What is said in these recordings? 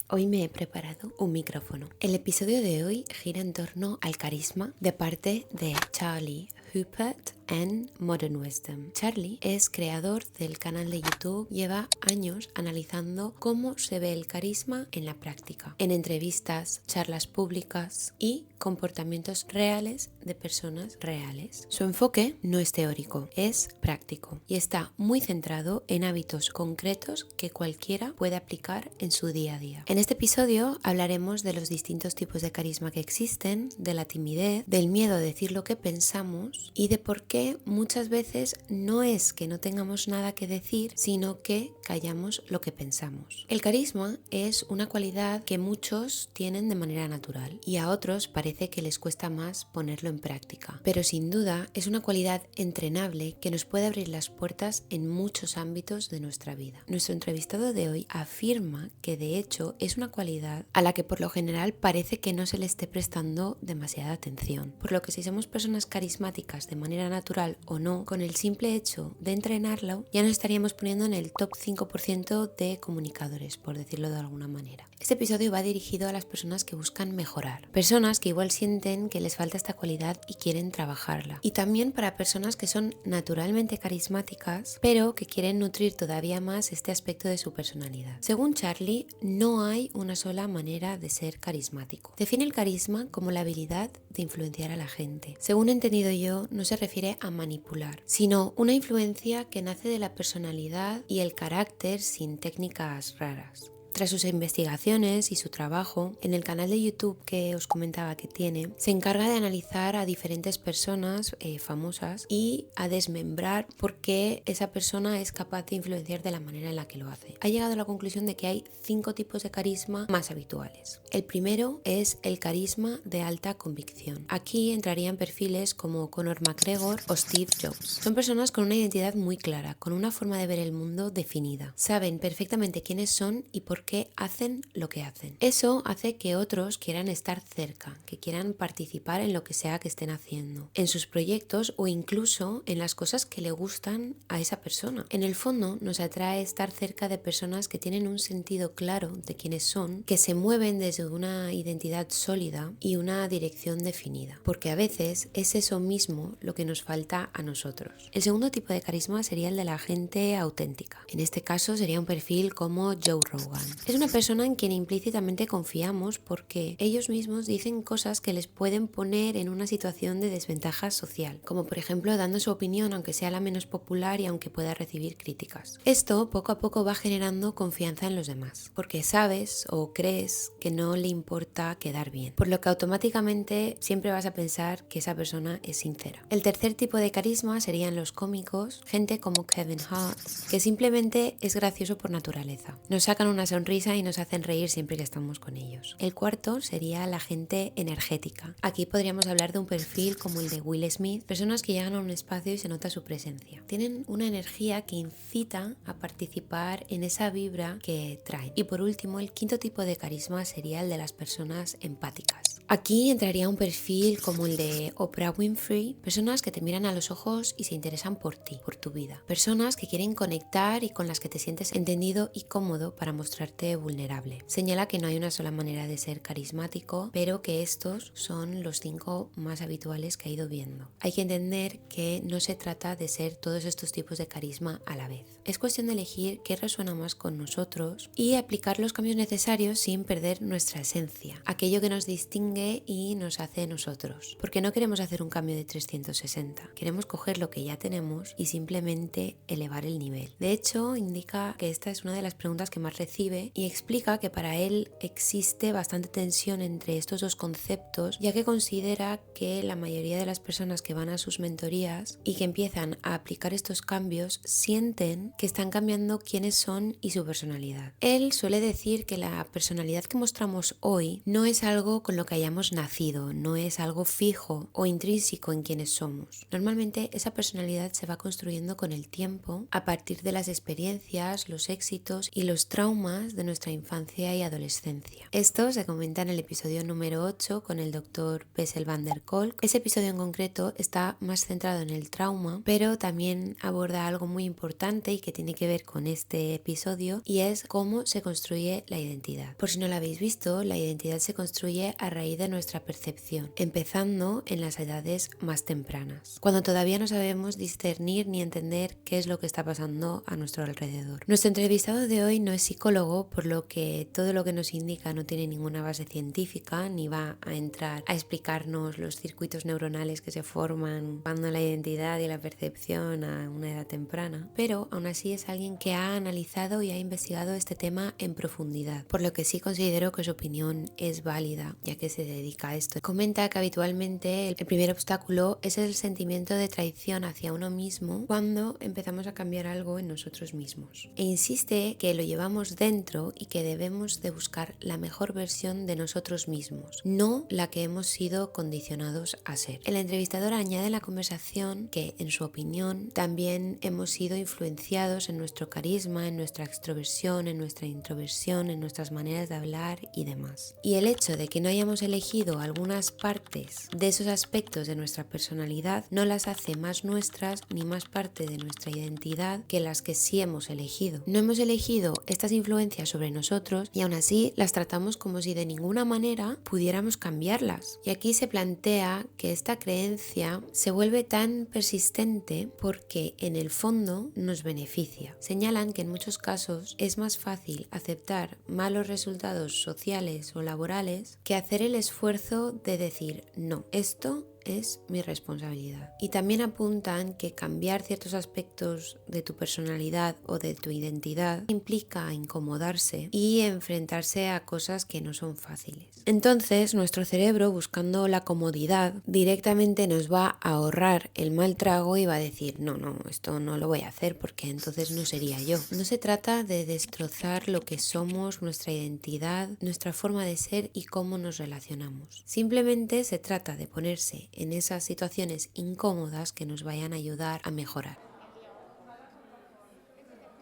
Hoy me he preparado un micrófono. El episodio de hoy gira en torno al carisma de parte de Charlie Huppert en Modern Wisdom. Charlie es creador del canal de YouTube, lleva años analizando cómo se ve el carisma en la práctica, en entrevistas, charlas públicas y comportamientos reales de personas reales. Su enfoque no es teórico, es práctico y está muy centrado en hábitos concretos que cualquiera puede aplicar en su día a día. En este episodio hablaremos de los distintos tipos de carisma que existen, de la timidez, del miedo a decir lo que pensamos y de por qué muchas veces no es que no tengamos nada que decir, sino que callamos lo que pensamos. El carisma es una cualidad que muchos tienen de manera natural y a otros parece que les cuesta más ponerlo en práctica, pero sin duda es una cualidad entrenable que nos puede abrir las puertas en muchos ámbitos de nuestra vida. Nuestro entrevistado de hoy afirma que de hecho es una cualidad a la que por lo general parece que no se le esté prestando demasiada atención, por lo que si somos personas carismáticas de manera natural o no, con el simple hecho de entrenarlo ya nos estaríamos poniendo en el top 5% de comunicadores, por decirlo de alguna manera. Este episodio va dirigido a las personas que buscan mejorar, personas que igual sienten que les falta esta cualidad y quieren trabajarla, y también para personas que son naturalmente carismáticas pero que quieren nutrir todavía más este aspecto de su personalidad. Según Charlie, no hay una sola manera de ser carismático. Define el carisma como la habilidad de influenciar a la gente. Según he entendido yo, no se refiere a manipular, sino una influencia que nace de la personalidad y el carácter sin técnicas raras. Tras sus investigaciones y su trabajo, en el canal de YouTube que os comentaba que tiene, se encarga de analizar a diferentes personas famosas y a desmembrar por qué esa persona es capaz de influenciar de la manera en la que lo hace. Ha llegado a la conclusión de que hay 5 tipos de carisma más habituales. El primero es el carisma de alta convicción. Aquí entrarían perfiles como Conor McGregor o Steve Jobs. Son personas con una identidad muy clara, con una forma de ver el mundo definida. Saben perfectamente quiénes son y por qué hacen lo que hacen. Eso hace que otros quieran estar cerca, que quieran participar en lo que sea que estén haciendo, en sus proyectos o incluso en las cosas que le gustan a esa persona. En el fondo nos atrae estar cerca de personas que tienen un sentido claro de quiénes son, que se mueven desde una identidad sólida y una dirección definida, porque a veces es eso mismo lo que nos falta a nosotros. El segundo tipo de carisma sería el de la gente auténtica. En este caso sería un perfil como Joe Rogan. Es una persona en quien implícitamente confiamos porque ellos mismos dicen cosas que les pueden poner en una situación de desventaja social, como por ejemplo dando su opinión aunque sea la menos popular y aunque pueda recibir críticas. Esto poco a poco va generando confianza en los demás, porque sabes o crees que no le importa quedar bien, por lo que automáticamente siempre vas a pensar que esa persona es sincera. El tercer tipo de carisma serían los cómicos, gente como Kevin Hart, que simplemente es gracioso por naturaleza. Nos sacan una sonrisa y nos hacen reír siempre que estamos con ellos. El cuarto sería la gente energética. Aquí podríamos hablar de un perfil como el de Will Smith, personas que llegan a un espacio y se nota su presencia. Tienen una energía que incita a participar en esa vibra que traen. Y por último, el quinto tipo de carisma sería el de las personas empáticas. Aquí entraría un perfil como el de Oprah Winfrey, personas que te miran a los ojos y se interesan por ti, por tu vida. Personas que quieren conectar y con las que te sientes entendido y cómodo para mostrarte vulnerable. Señala que no hay una sola manera de ser carismático, pero que estos son los 5 más habituales que ha ido viendo. Hay que entender que no se trata de ser todos estos tipos de carisma a la vez. Es cuestión de elegir qué resuena más con nosotros y aplicar los cambios necesarios sin perder nuestra esencia, aquello que nos distingue y nos hace nosotros. Porque no queremos hacer un cambio de 360, queremos coger lo que ya tenemos y simplemente elevar el nivel. De hecho, indica que esta es una de las preguntas que más recibe y explica que para él existe bastante tensión entre estos dos conceptos, ya que considera que la mayoría de las personas que van a sus mentorías y que empiezan a aplicar estos cambios sienten que están cambiando quiénes son y su personalidad. Él suele decir que la personalidad que mostramos hoy no es algo con lo que hayamos hayamos nacido, no es algo fijo o intrínseco en quienes somos. Normalmente esa personalidad se va construyendo con el tiempo a partir de las experiencias, los éxitos y los traumas de nuestra infancia y adolescencia. Esto se comenta en el episodio número 8 con el Dr. Bessel van der Kolk. Ese episodio en concreto está más centrado en el trauma, pero también aborda algo muy importante y que tiene que ver con este episodio, y es cómo se construye la identidad. Por si no lo habéis visto, la identidad se construye a raíz de nuestra percepción, empezando en las edades más tempranas, cuando todavía no sabemos discernir ni entender qué es lo que está pasando a nuestro alrededor. Nuestro entrevistado de hoy no es psicólogo, por lo que todo lo que nos indica no tiene ninguna base científica, ni va a entrar a explicarnos los circuitos neuronales que se forman cuando la identidad y la percepción a una edad temprana, pero aún así es alguien que ha analizado y ha investigado este tema en profundidad, por lo que sí considero que su opinión es válida, ya que se dedica a esto. Comenta que habitualmente el primer obstáculo es el sentimiento de traición hacia uno mismo cuando empezamos a cambiar algo en nosotros mismos, e insiste que lo llevamos dentro y que debemos de buscar la mejor versión de nosotros mismos, no la que hemos sido condicionados a ser. El entrevistador añade en la conversación que, en su opinión, también hemos sido influenciados en nuestro carisma, en nuestra extroversión, en nuestra introversión, en nuestras maneras de hablar y demás. Y el hecho de que no hayamos elegido algunas partes de esos aspectos de nuestra personalidad no las hace más nuestras ni más parte de nuestra identidad que las que sí hemos elegido. No hemos elegido estas influencias sobre nosotros y aún así las tratamos como si de ninguna manera pudiéramos cambiarlas. Y aquí se plantea que esta creencia se vuelve tan persistente porque en el fondo nos beneficia. Señalan que en muchos casos es más fácil aceptar malos resultados sociales o laborales que hacer el esfuerzo de decir no, esto es mi responsabilidad. Y también apuntan que cambiar ciertos aspectos de tu personalidad o de tu identidad implica incomodarse y enfrentarse a cosas que no son fáciles. Entonces, nuestro cerebro, buscando la comodidad, directamente nos va a ahorrar el mal trago y va a decir, no, esto no lo voy a hacer porque entonces no sería yo. No se trata de destrozar lo que somos, nuestra identidad, nuestra forma de ser y cómo nos relacionamos. Simplemente se trata de ponerse en esas situaciones incómodas que nos vayan a ayudar a mejorar.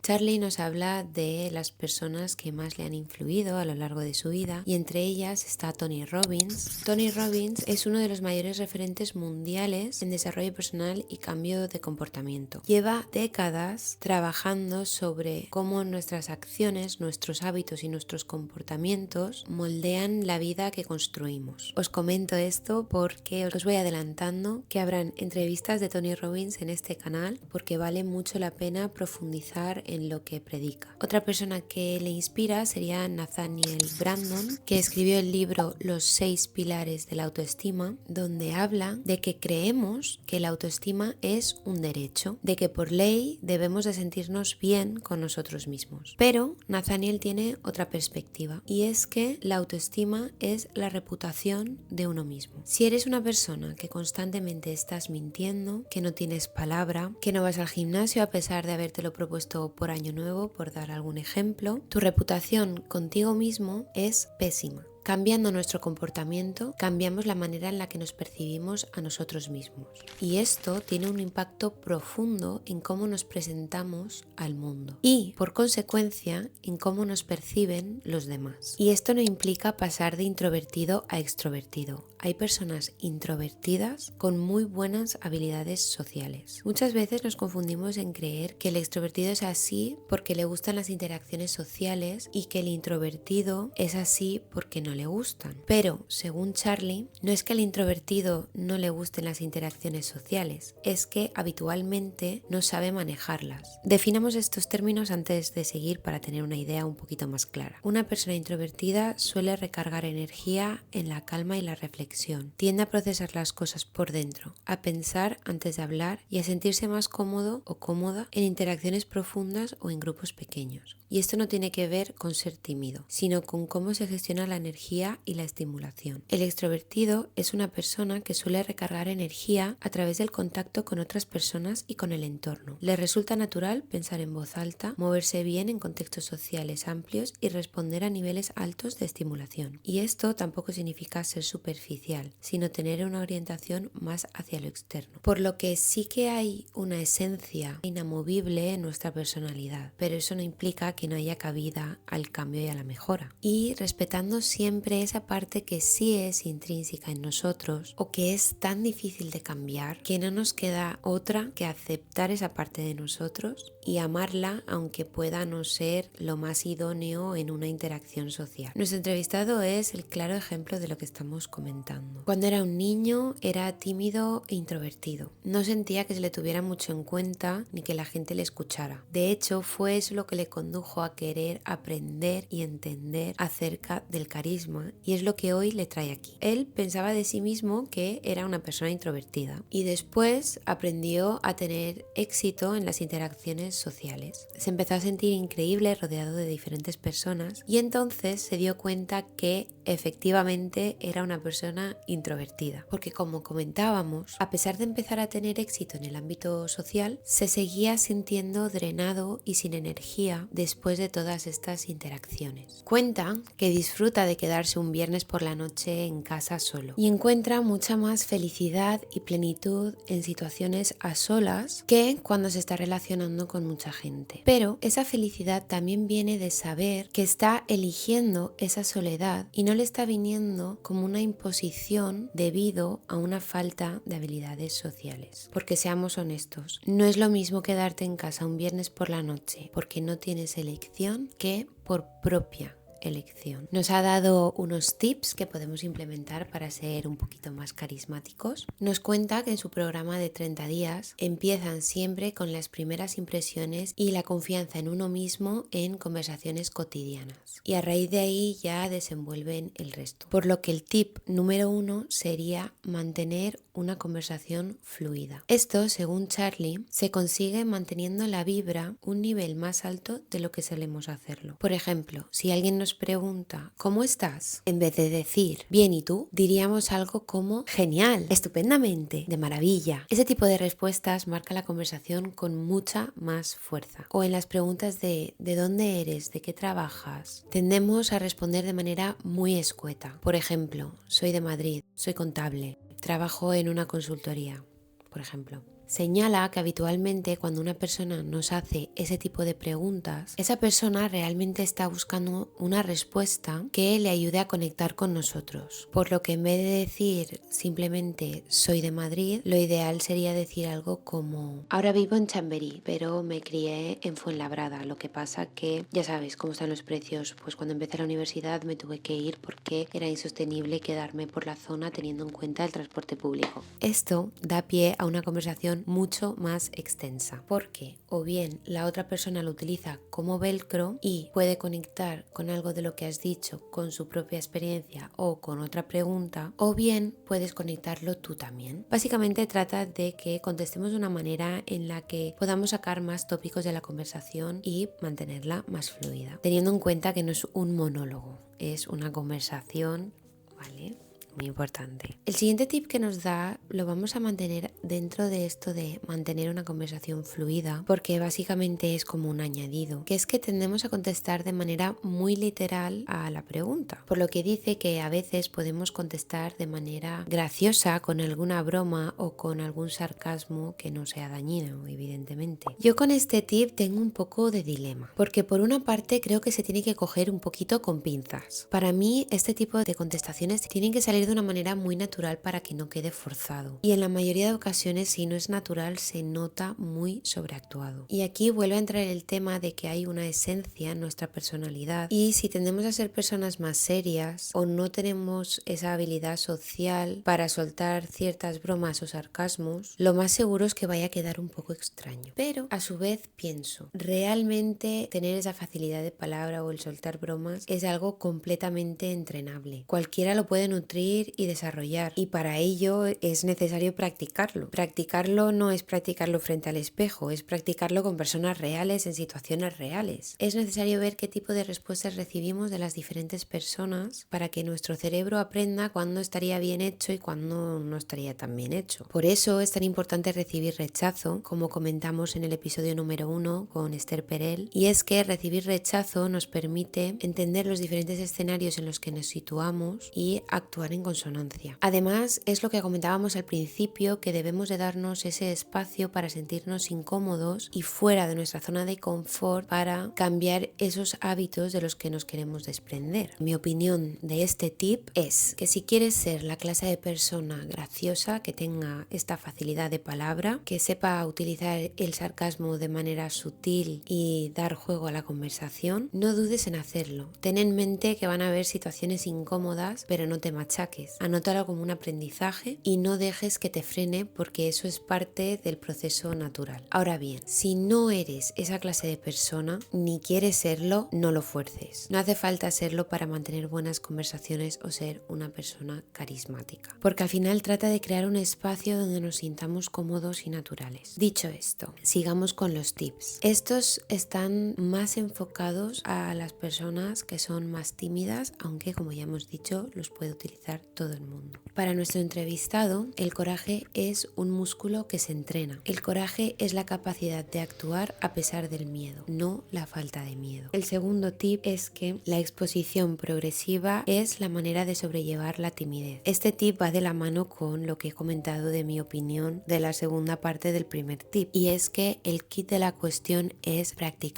Charlie nos habla de las personas que más le han influido a lo largo de su vida y entre ellas está Tony Robbins. Tony Robbins es uno de los mayores referentes mundiales en desarrollo personal y cambio de comportamiento. Lleva décadas trabajando sobre cómo nuestras acciones, nuestros hábitos y nuestros comportamientos moldean la vida que construimos. Os comento esto porque os voy adelantando que habrán entrevistas de Tony Robbins en este canal porque vale mucho la pena profundizar en lo que predica. Otra persona que le inspira sería Nathaniel Brandon, que escribió el libro Los 6 pilares de la autoestima, donde habla de que creemos que la autoestima es un derecho, de que por ley debemos de sentirnos bien con nosotros mismos. Pero Nathaniel tiene otra perspectiva y es que la autoestima es la reputación de uno mismo. Si eres una persona que constantemente estás mintiendo, que no tienes palabra, que no vas al gimnasio a pesar de habértelo propuesto por año nuevo, por dar algún ejemplo, tu reputación contigo mismo es pésima. Cambiando nuestro comportamiento, cambiamos la manera en la que nos percibimos a nosotros mismos. Y esto tiene un impacto profundo en cómo nos presentamos al mundo y, por consecuencia, en cómo nos perciben los demás. Y esto no implica pasar de introvertido a extrovertido. Hay personas introvertidas con muy buenas habilidades sociales. Muchas veces nos confundimos en creer que el extrovertido es así porque le gustan las interacciones sociales y que el introvertido es así porque no le gustan. Pero, según Charlie, no es que al introvertido no le gusten las interacciones sociales, es que habitualmente no sabe manejarlas. Definamos estos términos antes de seguir para tener una idea un poquito más clara. Una persona introvertida suele recargar energía en la calma y la reflexión. Tiende a procesar las cosas por dentro, a pensar antes de hablar y a sentirse más cómodo o cómoda en interacciones profundas o en grupos pequeños. Y esto no tiene que ver con ser tímido, sino con cómo se gestiona la energía energía y la estimulación. El extrovertido es una persona que suele recargar energía a través del contacto con otras personas y con el entorno. Le resulta natural pensar en voz alta, moverse bien en contextos sociales amplios y responder a niveles altos de estimulación. Y esto tampoco significa ser superficial, sino tener una orientación más hacia lo externo. Por lo que sí que hay una esencia inamovible en nuestra personalidad, pero eso no implica que no haya cabida al cambio y a la mejora. Y respetando siempre esa parte que sí es intrínseca en nosotros o que es tan difícil de cambiar que no nos queda otra que aceptar esa parte de nosotros y amarla aunque pueda no ser lo más idóneo en una interacción social. Nuestro entrevistado es el claro ejemplo de lo que estamos comentando. Cuando era un niño era tímido e introvertido. No sentía que se le tuviera mucho en cuenta ni que la gente le escuchara. De hecho, fue eso lo que le condujo a querer aprender y entender acerca del carisma y es lo que hoy le trae aquí. Él pensaba de sí mismo que era una persona introvertida y después aprendió a tener éxito en las interacciones sociales. Se empezó a sentir increíble rodeado de diferentes personas y entonces se dio cuenta que efectivamente era una persona introvertida, porque como comentábamos, a pesar de empezar a tener éxito en el ámbito social, se seguía sintiendo drenado y sin energía después de todas estas interacciones. Cuenta que disfruta de quedarse un viernes por la noche en casa solo y encuentra mucha más felicidad y plenitud en situaciones a solas que cuando se está relacionando con mucha gente. Pero esa felicidad también viene de saber que está eligiendo esa soledad y no le está viniendo como una imposición debido a una falta de habilidades sociales. Porque seamos honestos, no es lo mismo quedarte en casa un viernes por la noche porque no tienes elección que por propia elección. Nos ha dado unos tips que podemos implementar para ser un poquito más carismáticos. Nos cuenta que en su programa de 30 días empiezan siempre con las primeras impresiones y la confianza en uno mismo en conversaciones cotidianas. Y a raíz de ahí ya desenvuelven el resto. Por lo que el tip número 1 sería mantener una conversación fluida. Esto, según Charlie, se consigue manteniendo la vibra un nivel más alto de lo que solemos hacerlo. Por ejemplo, si alguien nos pregunta ¿cómo estás? En vez de decir bien, ¿y tú? Diríamos algo como genial, estupendamente, de maravilla. Ese tipo de respuestas marca la conversación con mucha más fuerza. O en las preguntas de dónde eres? ¿De qué trabajas? Tendemos a responder de manera muy escueta. Por ejemplo, soy de Madrid, soy contable, trabajo en una consultoría, por ejemplo. Señala que habitualmente cuando una persona nos hace ese tipo de preguntas, esa persona realmente está buscando una respuesta que le ayude a conectar con nosotros. Por lo que en vez de decir simplemente soy de Madrid, lo ideal sería decir algo como ahora vivo en Chamberí, pero me crié en Fuenlabrada. Lo que pasa que ya sabes cómo están los precios, pues cuando empecé la universidad me tuve que ir porque era insostenible quedarme por la zona teniendo en cuenta el transporte público. Esto da pie a una conversación mucho más extensa, porque o bien la otra persona lo utiliza como velcro y puede conectar con algo de lo que has dicho con su propia experiencia o con otra pregunta, o bien puedes conectarlo tú también. Básicamente trata de que contestemos de una manera en la que podamos sacar más tópicos de la conversación y mantenerla más fluida, teniendo en cuenta que no es un monólogo, es una conversación, ¿vale? Muy importante. El siguiente tip que nos da lo vamos a mantener dentro de esto de mantener una conversación fluida, porque básicamente es como un añadido, que es que tendemos a contestar de manera muy literal a la pregunta, por lo que dice que a veces podemos contestar de manera graciosa con alguna broma o con algún sarcasmo que no sea dañino, evidentemente. Yo con este tip tengo un poco de dilema, porque por una parte creo que se tiene que coger un poquito con pinzas. Para mí este tipo de contestaciones tienen que salir de una manera muy natural para que no quede forzado. Y en la mayoría de ocasiones, si no es natural, se nota muy sobreactuado. Y aquí vuelve a entrar el tema de que hay una esencia en nuestra personalidad y si tendemos a ser personas más serias o no tenemos esa habilidad social para soltar ciertas bromas o sarcasmos, lo más seguro es que vaya a quedar un poco extraño. Pero a su vez pienso, realmente tener esa facilidad de palabra o el soltar bromas es algo completamente entrenable. Cualquiera lo puede nutrir construir y desarrollar. Y para ello es necesario practicarlo. Practicarlo no es practicarlo frente al espejo, es practicarlo con personas reales, en situaciones reales. Es necesario ver qué tipo de respuestas recibimos de las diferentes personas para que nuestro cerebro aprenda cuándo estaría bien hecho y cuándo no estaría tan bien hecho. Por eso es tan importante recibir rechazo, como comentamos en el episodio número 1 con Esther Perel, y es que recibir rechazo nos permite entender los diferentes escenarios en los que nos situamos y actuar en consonancia. Además, es lo que comentábamos al principio, que debemos de darnos ese espacio para sentirnos incómodos y fuera de nuestra zona de confort para cambiar esos hábitos de los que nos queremos desprender. Mi opinión de este tip es que si quieres ser la clase de persona graciosa, que tenga esta facilidad de palabra, que sepa utilizar el sarcasmo de manera sutil y dar juego a la conversación, no dudes en hacerlo. Ten en mente que van a haber situaciones incómodas, pero no te machaques. Anótalo como un aprendizaje y no dejes que te frene, porque eso es parte del proceso natural. Ahora bien, si no eres esa clase de persona ni quieres serlo, no lo fuerces. No hace falta serlo para mantener buenas conversaciones o ser una persona carismática, porque al final trata de crear un espacio donde nos sintamos cómodos y naturales. Dicho esto, sigamos con los tips. Estos están más enfocados a las personas que son más tímidas, aunque como ya hemos dicho, los puede utilizar todo el mundo. Para nuestro entrevistado, el coraje es un músculo que se entrena. El coraje es la capacidad de actuar a pesar del miedo, no la falta de miedo. El segundo tip es que la exposición progresiva es la manera de sobrellevar la timidez. Este tip va de la mano con lo que he comentado de mi opinión de la segunda parte del primer tip, y es que el kit de la cuestión es practicar.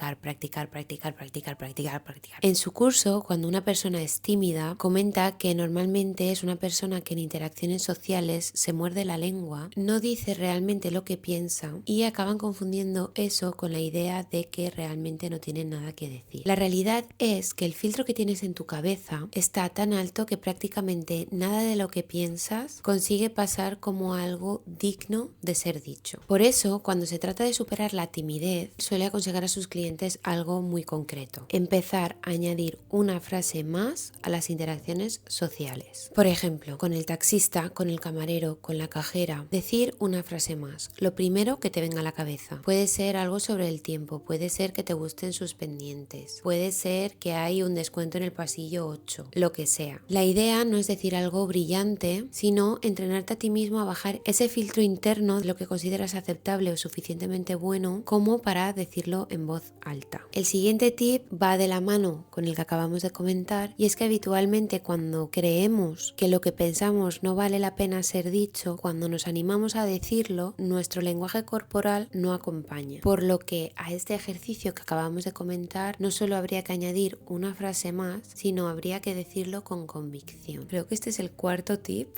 En su curso, cuando una persona es tímida, comenta que normalmente es una persona que en interacciones sociales se muerde la lengua, no dice realmente lo que piensa y acaban confundiendo eso con la idea de que realmente no tiene nada que decir. La realidad es que el filtro que tienes en tu cabeza está tan alto que prácticamente nada de lo que piensas consigue pasar como algo digno de ser dicho. Por eso, cuando se trata de superar la timidez, suele aconsejar a sus clientes algo muy concreto: empezar a añadir una frase más a las interacciones sociales. Por ejemplo, con el taxista, con el camarero, con la cajera, decir una frase más, lo primero que te venga a la cabeza. Puede ser algo sobre el tiempo, puede ser que te gusten sus pendientes, puede ser que hay un descuento en el pasillo 8, lo que sea. La idea no es decir algo brillante, sino entrenarte a ti mismo a bajar ese filtro interno de lo que consideras aceptable o suficientemente bueno como para decirlo en voz alta. El siguiente tip va de la mano con el que acabamos de comentar, y es que habitualmente cuando creemos que lo que pensamos no vale la pena ser dicho, cuando nos animamos a decirlo, nuestro lenguaje corporal no acompaña. Por lo que a este ejercicio que acabamos de comentar no solo habría que añadir una frase más, sino habría que decirlo con convicción. Creo que este es el cuarto tip.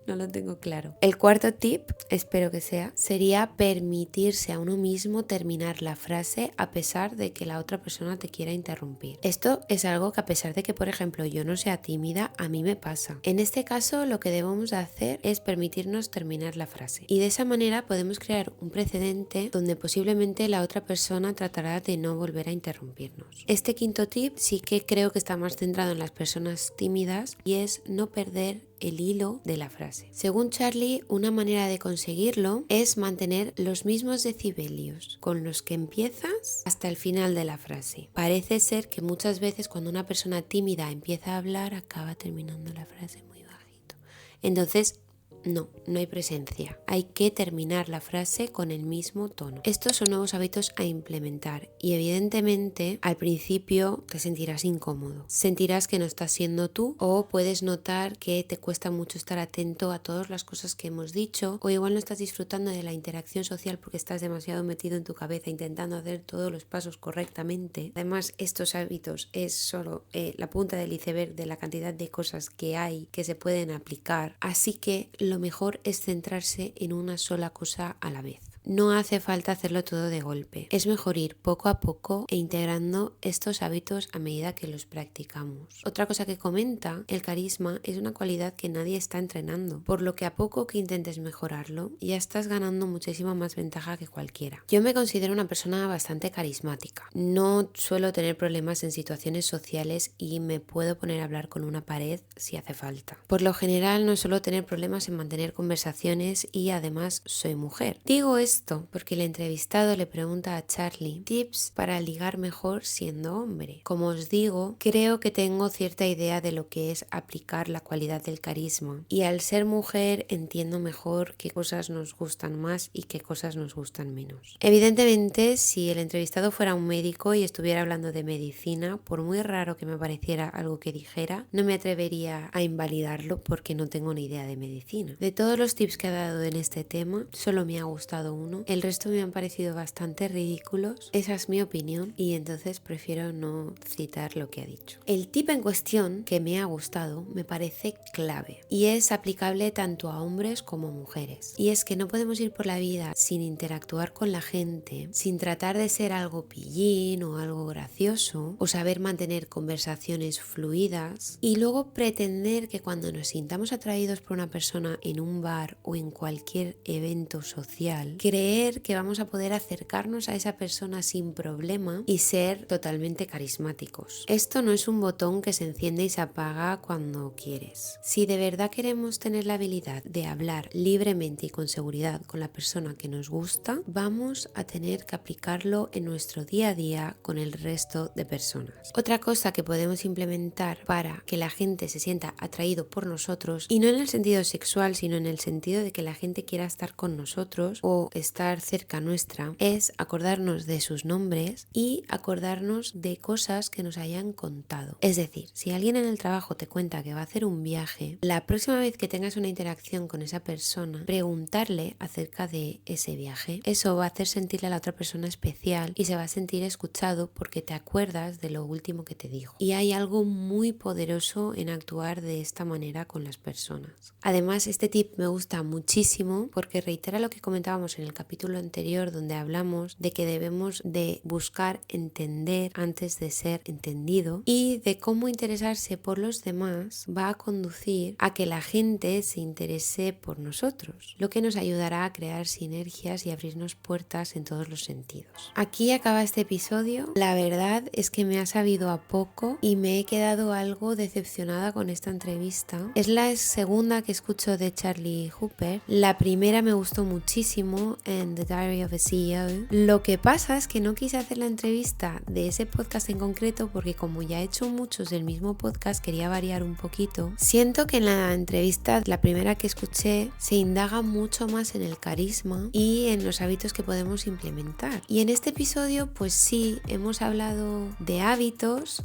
No lo tengo claro. El cuarto tip, espero que sea, sería permitirse a uno mismo terminar la frase a pesar de que la otra persona te quiera interrumpir. Esto es algo que, a pesar de que, por ejemplo, yo no sea tímida, a mí me pasa. En este caso, lo que debemos de hacer es permitirnos terminar la frase. Y de esa manera podemos crear un precedente donde posiblemente la otra persona tratará de no volver a interrumpirnos. Este quinto tip sí que creo que está más centrado en las personas tímidas, y es no perder el hilo de la frase. Según Charlie, una manera de conseguirlo es mantener los mismos decibelios con los que empiezas hasta el final de la frase. Parece ser que muchas veces cuando una persona tímida empieza a hablar, acaba terminando la frase muy bajito. Entonces, no hay presencia. Hay que terminar la frase con el mismo tono. Estos son nuevos hábitos a implementar, y evidentemente al principio te sentirás incómodo. Sentirás que no estás siendo tú, o puedes notar que te cuesta mucho estar atento a todas las cosas que hemos dicho, o igual no estás disfrutando de la interacción social porque estás demasiado metido en tu cabeza intentando hacer todos los pasos correctamente. Además, estos hábitos es solo la punta del iceberg de la cantidad de cosas que hay que se pueden aplicar. Así que lo mejor es centrarse en una sola cosa a la vez. No hace falta hacerlo todo de golpe. Es mejor ir poco a poco e integrando estos hábitos a medida que los practicamos. Otra cosa que comenta, el carisma es una cualidad que nadie está entrenando, por lo que a poco que intentes mejorarlo, ya estás ganando muchísima más ventaja que cualquiera. Yo me considero una persona bastante carismática. No suelo tener problemas en situaciones sociales y me puedo poner a hablar con una pared si hace falta. Por lo general no suelo tener problemas en mantener conversaciones y además soy mujer. Digo esto porque el entrevistado le pregunta a Charlie tips para ligar mejor siendo hombre. Como os digo, creo que tengo cierta idea de lo que es aplicar la cualidad del carisma y al ser mujer entiendo mejor qué cosas nos gustan más y qué cosas nos gustan menos. Evidentemente, si el entrevistado fuera un médico y estuviera hablando de medicina, por muy raro que me pareciera algo que dijera, no me atrevería a invalidarlo porque no tengo ni idea de medicina. De todos los tips que ha dado en este tema, solo me ha gustado uno, el resto me han parecido bastante ridículos. Esa es mi opinión y entonces prefiero no citar lo que ha dicho. El tip en cuestión que me ha gustado me parece clave y es aplicable tanto a hombres como a mujeres. Y es que no podemos ir por la vida sin interactuar con la gente, sin tratar de ser algo pillín o algo gracioso o saber mantener conversaciones fluidas y luego pretender que cuando nos sintamos atraídos por una persona en un bar o en cualquier evento social, creer que vamos a poder acercarnos a esa persona sin problema y ser totalmente carismáticos. Esto no es un botón que se enciende y se apaga cuando quieres. Si de verdad queremos tener la habilidad de hablar libremente y con seguridad con la persona que nos gusta, vamos a tener que aplicarlo en nuestro día a día con el resto de personas. Otra cosa que podemos implementar para que la gente se sienta atraído por nosotros, y no en el sentido sexual, sino en el sentido de que la gente quiera estar con nosotros o estar cerca nuestra, es acordarnos de sus nombres y acordarnos de cosas que nos hayan contado. Es decir, si alguien en el trabajo te cuenta que va a hacer un viaje, la próxima vez que tengas una interacción con esa persona, preguntarle acerca de ese viaje. Eso va a hacer sentirle a la otra persona especial y se va a sentir escuchado porque te acuerdas de lo último que te dijo. Y hay algo muy poderoso en actuar de esta manera con las personas. Además, este tip me gusta muchísimo porque reitera lo que comentábamos en el capítulo anterior donde hablamos de que debemos de buscar entender antes de ser entendido y de cómo interesarse por los demás va a conducir a que la gente se interese por nosotros, lo que nos ayudará a crear sinergias y abrirnos puertas en todos los sentidos. Aquí acaba este episodio. La verdad es que me ha sabido a poco y me he quedado algo decepcionada con esta entrevista. Es la segunda que escucho de Charlie Hooper. La primera me gustó muchísimo en The Diary of a CEO. Lo que pasa es que no quise hacer la entrevista de ese podcast en concreto porque como ya he hecho muchos del mismo podcast quería variar un poquito. Siento que en la entrevista, la primera que escuché, se indaga mucho más en el carisma y en los hábitos que podemos implementar. Y en este episodio pues sí, hemos hablado de hábitos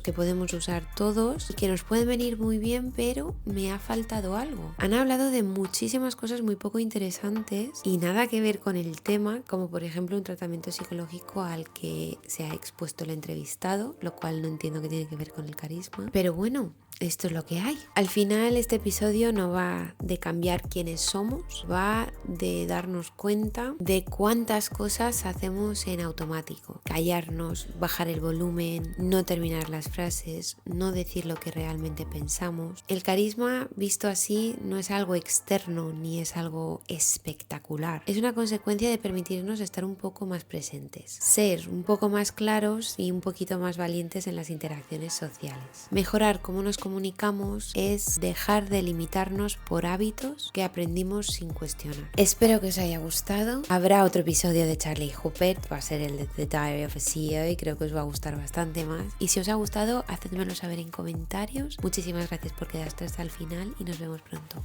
que podemos usar todos y que nos pueden venir muy bien, pero me ha faltado algo. Han hablado de muchísimas cosas muy poco interesantes y nada que ver con el tema, como por ejemplo un tratamiento psicológico al que se ha expuesto el entrevistado, lo cual no entiendo que tiene que ver con el carisma. Pero bueno, esto es lo que hay. Al final este episodio no va de cambiar quiénes somos, va de darnos cuenta de cuántas cosas hacemos en automático. Callarnos, bajar el volumen, no terminar las frases, no decir lo que realmente pensamos. El carisma visto así no es algo externo ni es algo espectacular. Es una consecuencia de permitirnos estar un poco más presentes, ser un poco más claros y un poquito más valientes en las interacciones sociales. Mejorar cómo nos comunicamos es dejar de limitarnos por hábitos que aprendimos sin cuestionar. Espero que os haya gustado. Habrá otro episodio de Charlie Hooper, va a ser el de The Diary of a CEO y creo que os va a gustar bastante más. Y si os ha gustado, hacedmelo saber en comentarios. Muchísimas gracias por quedaros hasta el final y nos vemos pronto.